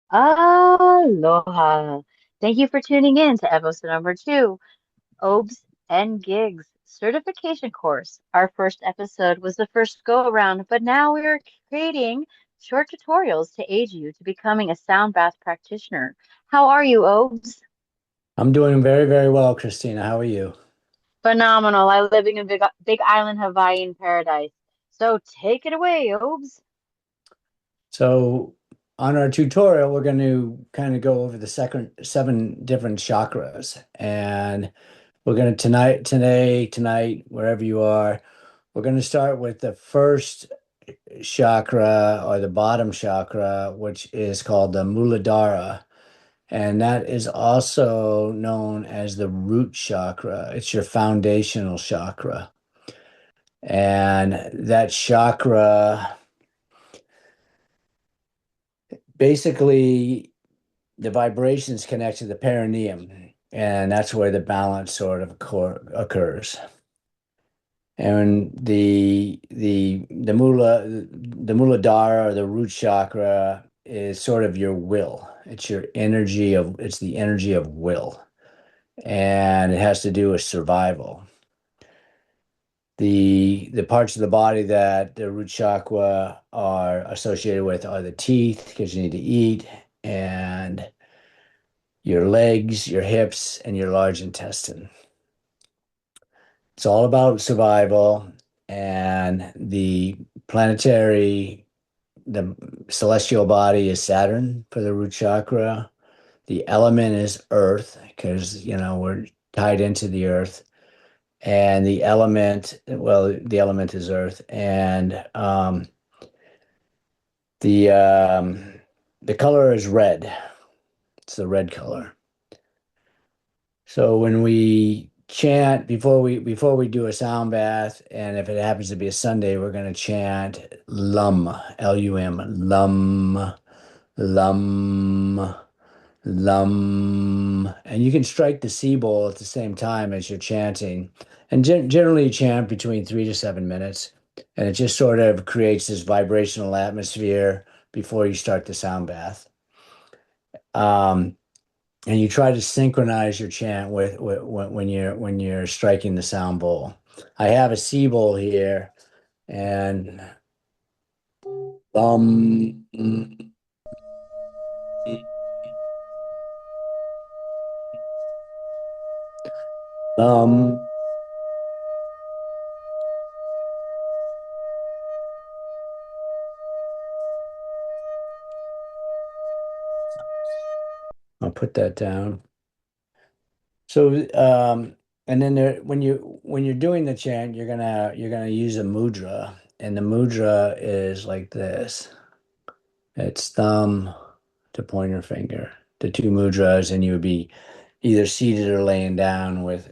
Aloha. Thank you for tuning in to episode number two, OBS and Gigs certification course. Our first episode was the first go around, but now we are creating short tutorials to aid you to becoming a sound bath practitioner. How are you, OBS? I'm doing very, very well, Christina. How are you? Phenomenal. I live in a big island Hawaiian paradise. So take it away, OBS. So, on our tutorial, we're going to kind of go over the second seven different chakras. And we're going to tonight, wherever you are, we're going to start with the first chakra or the bottom chakra, which is called the Muladhara. And that is also known as the root chakra. It's your foundational chakra. And that chakra basically the vibrations connect to the perineum, and that's where the balance sort of occurs. And the Muladhara or the root chakra is sort of your will. It's the energy of will, and it has to do with survival. The parts of the body that the root chakra are associated with are the teeth, because you need to eat, and your legs, your hips, and your large intestine. It's all about survival, and the celestial body is Saturn for the root chakra. The element is Earth, because, we're tied into the Earth. And the element is Earth. And the um, the color is red. It's the red color. So when we chant before we do a sound bath, and if it happens to be a Sunday, we're going to chant lum, Lum, lum, lum, lum, and you can strike the C bowl at the same time as you're chanting, and generally you chant between 3 to 7 minutes, and it just sort of creates this vibrational atmosphere before you start the sound bath. Um, and you try to synchronize your chant with when you're striking the sound bowl. I have a C bowl here, and um, um, I'll put that down. So, and then when you're doing the chant, you're gonna use a mudra, and the mudra is like this. It's thumb to pointer finger, the two mudras, and you would be either seated or laying down with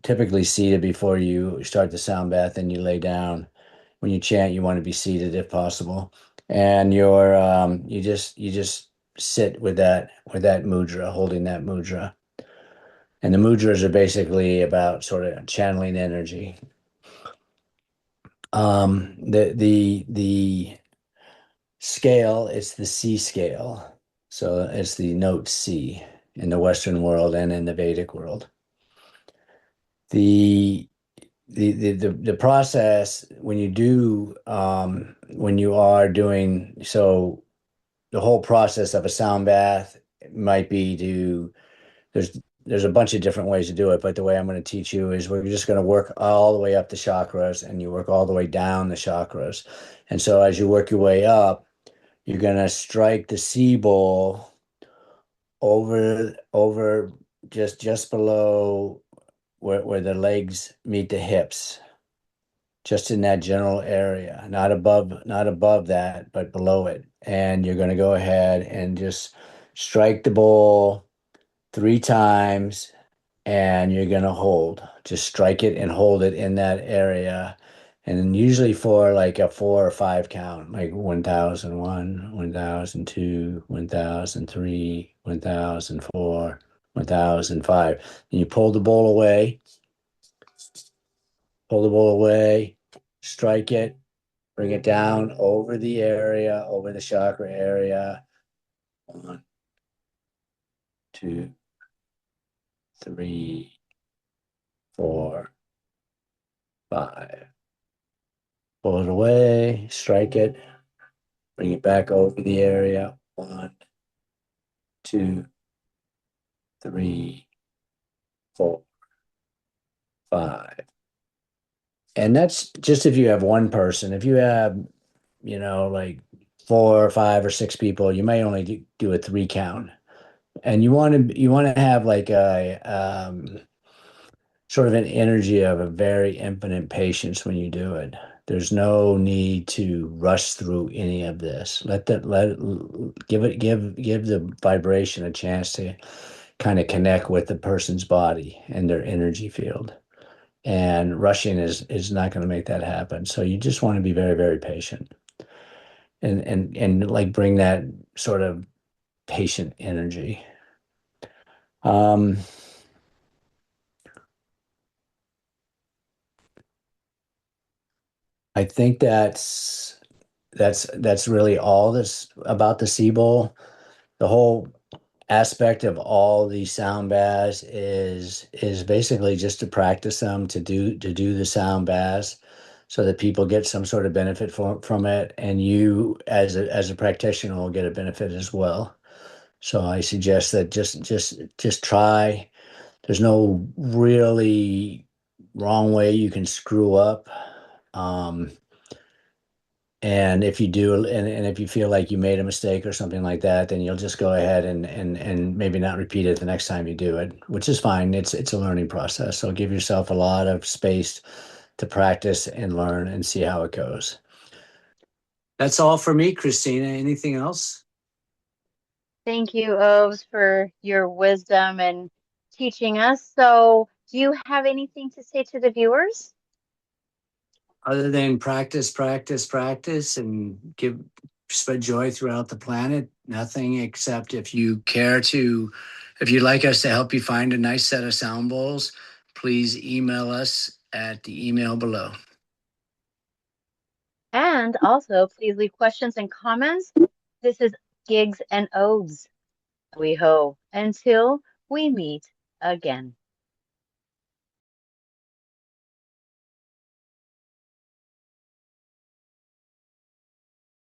typically seated before you start the sound bath, and you lay down. When you chant, you want to be seated if possible. And you just sit with that mudra, holding that mudra. And the mudras are basically about sort of channeling energy. The scale is the C scale. So it's the note C in the Western world and in the Vedic world. The the process when you are doing so, the whole process of a sound bath might be to there's a bunch of different ways to do it, but the way I'm going to teach you is we're just going to work all the way up the chakras, and you work all the way down the chakras. And so as you work your way up, you're going to strike the C bowl over just below where the legs meet the hips, just in that general area, not above that, but below it. And you're going to go ahead and just strike the bowl 3 times, and you're going to hold. Just strike it and hold it in that area. And then usually for like a 4 or 5 count, like 1001, 1002, 1003, 1004, 1005. And you pull the bowl away, strike it, bring it down over the area, over the chakra area. 2, 3, 4, 5. Pull it away, strike it, bring it back over the area. 1, 2, 3, 4, 5. And that's just if you have one person. If you have, like 4 or 5 or 6 people, you may only do a 3 count. And you want to have like a sort of an energy of a very infinite patience when you do it. There's no need to rush through any of this. Give the vibration a chance to kind of connect with the person's body and their energy field. And rushing is not going to make that happen. So you just want to be very, very patient and like bring that sort of patient energy. Um, I think that's really all this about the sea bowl. The whole aspect of all these sound baths is basically just to practice them to do the sound baths so that people get some sort of benefit from it, and you as a practitioner will get a benefit as well. So I suggest that just try. There's no really wrong way you can screw up. Um, and if you do, and if you feel like you made a mistake or something like that, then you'll just go ahead and maybe not repeat it the next time you do it, which is fine. It's a learning process. So give yourself a lot of space to practice and learn and see how it goes. That's all for me, Christina. Anything else? Thank you, Oves, for your wisdom and teaching us. So, do you have anything to say to the viewers? Other than practice, practice, practice, and spread joy throughout the planet, nothing except if you'd like us to help you find a nice set of sound bowls, please email us at the email below. And also, please leave questions and comments. This is Gigs and Oves. We ho. Until we meet again.